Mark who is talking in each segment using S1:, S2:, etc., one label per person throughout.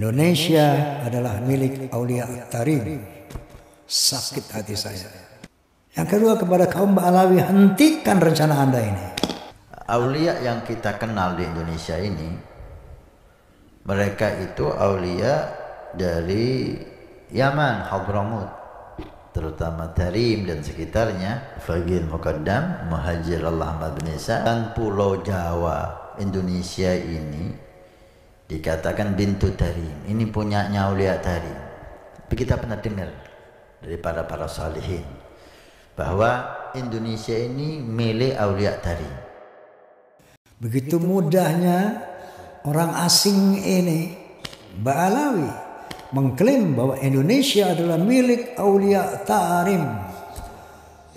S1: Indonesia adalah milik Aulia Tarim. Sakit hati saya. Yang kedua, kepada kaum Ba'alawi, hentikan rencana Anda ini.
S2: Aulia yang kita kenal di Indonesia ini, mereka itu aulia dari Yaman, Hadramut, terutama Tarim dan sekitarnya, Faqih Muqaddam, Muhajir Allah Ahmad bin Isa, dan Pulau Jawa Indonesia ini dikatakan bintu Tarim. Ini punyanya Aulia Tarim. Tapi kita pernah dengar dari para salihin bahwa Indonesia ini milik Aulia Tarim.
S1: Begitu mudahnya orang asing ini, Ba'alawi, mengklaim bahwa Indonesia adalah milik Aulia Tarim.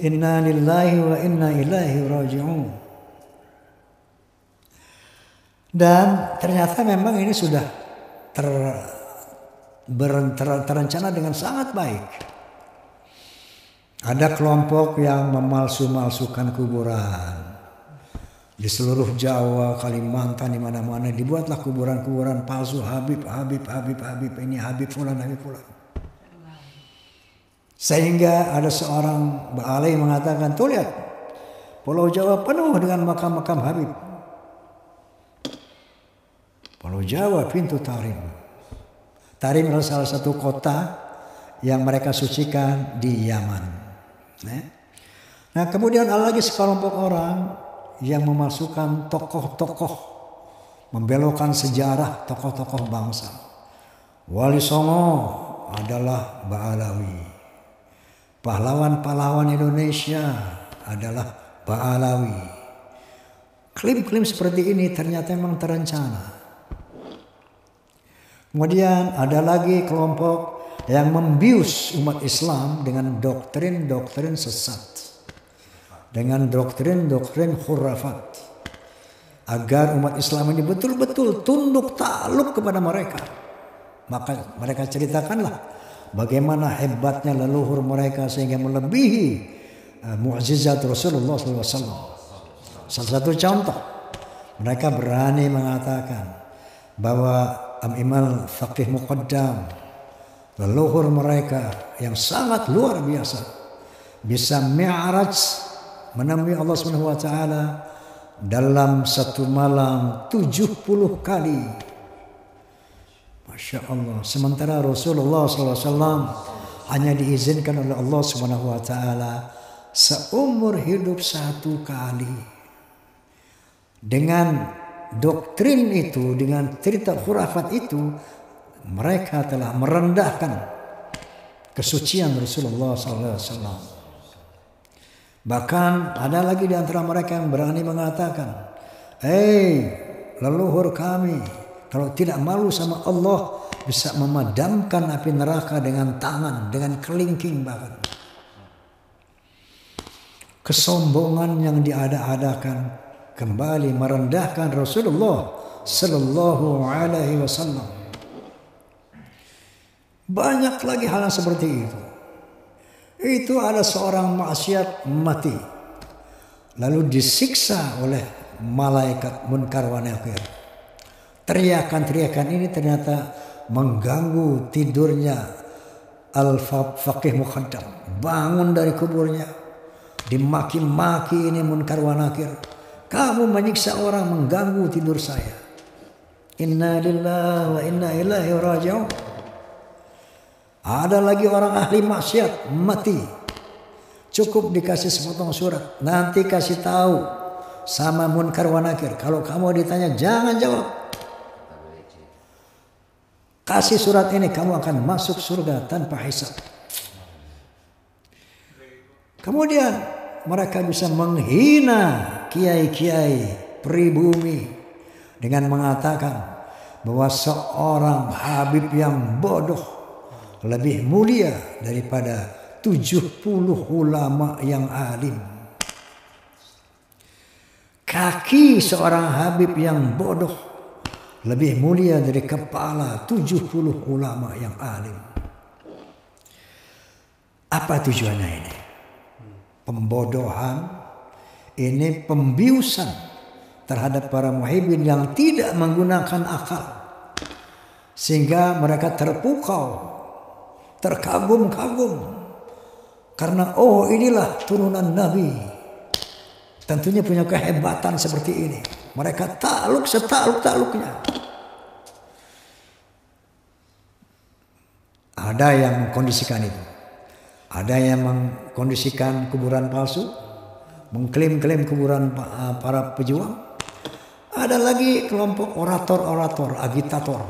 S1: Inna lillahi wa inna ilaihi raji'un. Dan ternyata memang ini sudah terencana dengan sangat baik. Ada kelompok yang memalsu-malsukan kuburan. Di seluruh Jawa, Kalimantan, di mana-mana dibuatlah kuburan-kuburan palsu. Habib, ini Habib fulan, Habib fulan. Sehingga ada seorang Ba'alawi mengatakan, tuh lihat, Pulau Jawa penuh dengan makam-makam Habib. Pulau Jawa pintu Tarim. Tarim adalah salah satu kota yang mereka sucikan di Yaman. Nah, kemudian ada lagi sekelompok orang yang memasukkan tokoh-tokoh, membelokkan sejarah tokoh-tokoh bangsa. Wali Songo adalah Ba'alawi. Pahlawan-pahlawan Indonesia adalah Ba'alawi. Klaim-klaim seperti ini ternyata memang terencana. Kemudian ada lagi kelompok yang membius umat Islam dengan doktrin-doktrin sesat, dengan doktrin-doktrin khurafat, agar umat Islam ini betul-betul tunduk takluk kepada mereka. Maka mereka ceritakanlah bagaimana hebatnya leluhur mereka sehingga melebihi mukjizat Rasulullah SAW. Salah satu contoh, mereka berani mengatakan bahwa Imam Faqih Muqaddam, leluhur mereka yang sangat luar biasa, bisa mi'raj, menemui Allah Subhanahu wa taala dalam satu malam 70 kali. Masya Allah. Sementara Rasulullah SAW hanya diizinkan oleh Allah Subhanahu wa taala seumur hidup 1 kali. Dengan doktrin itu, dengan cerita khurafat itu, mereka telah merendahkan kesucian Rasulullah SAW. Bahkan ada lagi di antara mereka yang berani mengatakan, leluhur kami, kalau tidak malu sama Allah, bisa memadamkan api neraka dengan tangan, dengan kelingking bahkan. Kesombongan yang diada-adakan kembali merendahkan Rasulullah Sallallahu Alaihi Wasallam. Banyak lagi hal yang seperti itu. Itu ada seorang maksiat mati, lalu disiksa oleh malaikat Munkar wa Nakir. Teriakan-teriakan ini ternyata mengganggu tidurnya Al-Faqih Muqaddam. Bangun dari kuburnya, dimaki-maki ini Munkar wa Nakir. Kamu menyiksa orang, mengganggu tidur saya. Inna lillahi wa inna ilaihi raji'un. Ada lagi orang ahli maksiat mati, cukup dikasih sepotong surat, nanti kasih tahu sama Munkar wa Nakir. Kalau kamu ditanya jangan jawab, kasih surat ini, kamu akan masuk surga tanpa hisab. Kemudian mereka bisa menghina kiai-kiai pribumi dengan mengatakan bahwa seorang Habib yang bodoh lebih mulia daripada 70 ulama yang alim. Kaki seorang Habib yang bodoh lebih mulia dari kepala 70 ulama yang alim. Apa tujuannya ini? Pembodohan, ini pembiusan terhadap para muhibbin yang tidak menggunakan akal. Sehingga mereka terpukau, terkagum-kagum. Karena inilah turunan Nabi. Tentunya punya kehebatan seperti ini. Mereka takluk setakluk-takluknya. Ada yang mengkondisikan itu. Ada yang mengkondisikan kuburan palsu. Mengklaim-klaim kuburan para pejuang. Ada lagi kelompok orator-orator, agitator.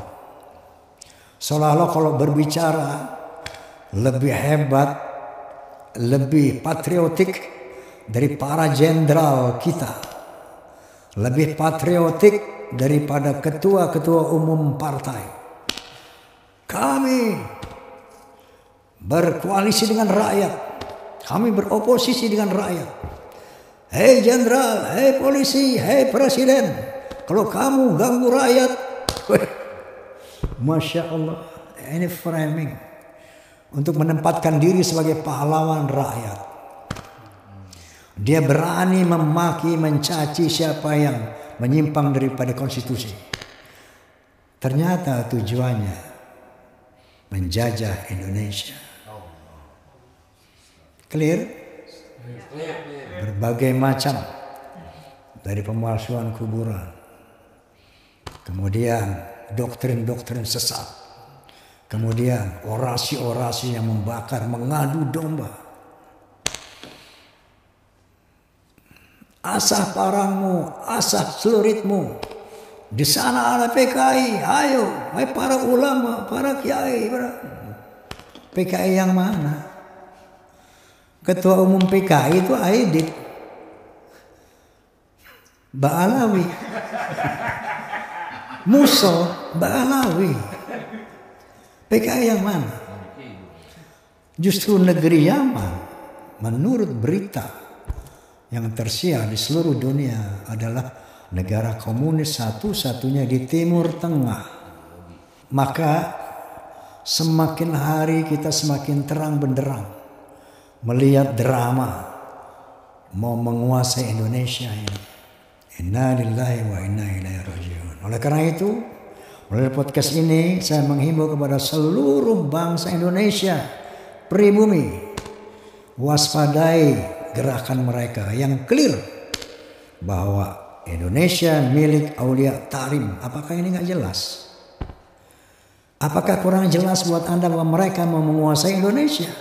S1: Seolah-olah kalau berbicara lebih hebat, lebih patriotik dari para jenderal kita. Lebih patriotik daripada ketua-ketua umum partai. Kami berkoalisi dengan rakyat. Kami beroposisi dengan rakyat. Hei jenderal, hei polisi, hei presiden. Kalau kamu ganggu rakyat, Masya Allah, ini framing untuk menempatkan diri sebagai pahlawan rakyat. Dia berani memaki, mencaci siapa yang menyimpang daripada konstitusi. Ternyata tujuannya menjajah Indonesia. Clear? Berbagai macam, dari pemalsuan kuburan, kemudian doktrin-doktrin sesat, kemudian orasi-orasi yang membakar, mengadu domba. Asah parangmu, asah celuritmu. Di sana ada PKI, ayo, hai para ulama, para kiai. PKI yang mana? Ketua umum PKI itu Aidit Ba'alawi, Muso Ba'alawi. PKI yang mana? Justru negeri Yaman, menurut berita yang tersiar di seluruh dunia, adalah negara komunis satu-satunya di Timur Tengah. Maka semakin hari kita semakin terang benderang melihat drama mau menguasai Indonesia ini. Inna lillahi wa inna ilaihi raji'un. Oleh karena itu, melalui podcast ini saya menghimbau kepada seluruh bangsa Indonesia, pribumi, waspadai gerakan mereka yang clear bahwa Indonesia milik Aulia Tarim. Apakah ini nggak jelas? Apakah kurang jelas buat Anda bahwa mereka mau menguasai Indonesia?